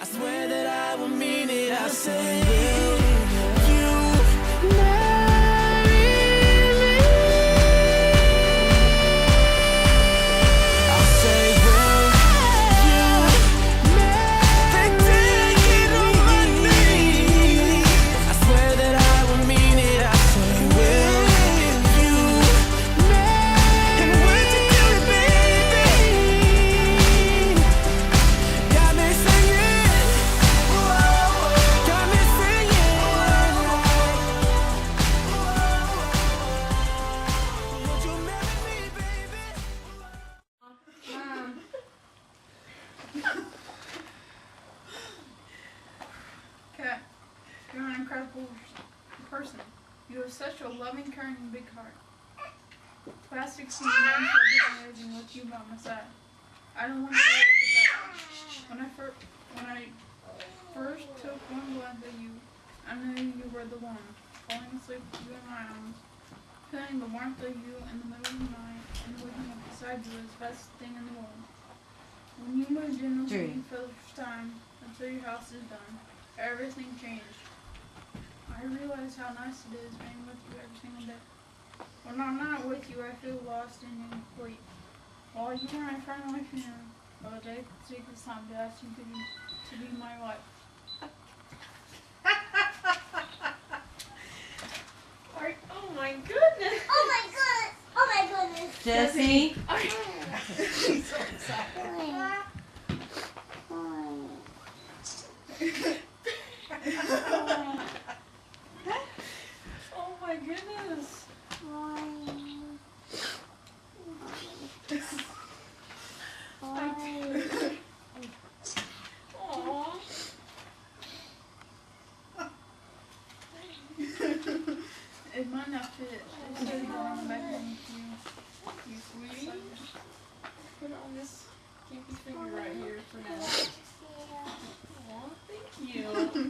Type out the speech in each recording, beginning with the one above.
I swear that I will mean it. I say, will you marry me? I say, will you marry me? On my knees. I swear that I will mean it. I say, will you marry? And would you do it, baby? Got me singing, got me singing. Would you marry me, baby? Kat, you're an incredible person. You have such a loving, caring, and big heart. The past 16 months have been amazing with you by my side. I don't want to live without you. When I first took one glance at you, I knew you were the one. Falling asleep with you in my arms, feeling the warmth of you in the middle of the night, and waking up beside you is the best thing in the world. When you moved in with me for the first time, until your house is done, everything changed. I realize how nice it is being with you every single day. When I'm not with you, I feel lost and incomplete. While you are my friend and my funeral, I would like to take this time to ask you to be my wife. Oh my goodness. Oh my goodness! Oh my goodness! Jesse. She's so excited. Oh my goodness. Aww. It might not fit. It's so long back when you Sweetie. Put it on this kinky finger right here for now. Aw, thank you.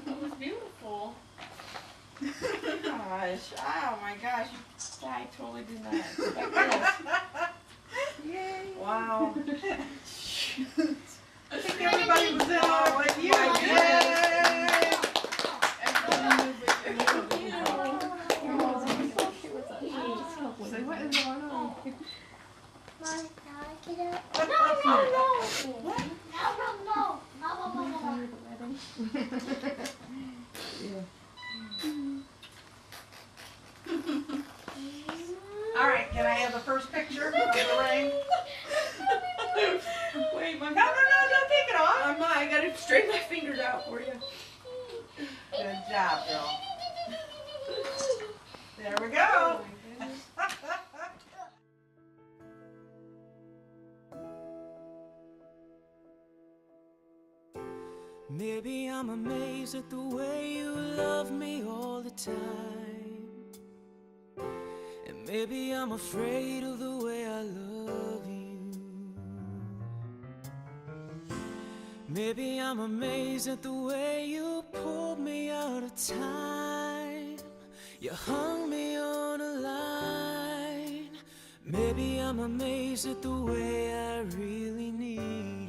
That was beautiful. Gosh. Oh my gosh. I totally did not expect this. Yay. Wow. I think everybody was in on with you. Say, what is going on? Mom, now I get up. No, no, no! What? No, no, no! No, no, no, no. All right, can I have the first picture of the ring? Wait, my No, don't take it off. I'm not. I gotta straighten my fingers out for you. Good job, girl. There we Oh go. my goodness. Maybe I'm amazed at the way you love me all the time. And maybe I'm afraid of the way I love you. Maybe I'm amazed at the way you pulled me out of time. You hung me on a line. Maybe I'm amazed at the way I really need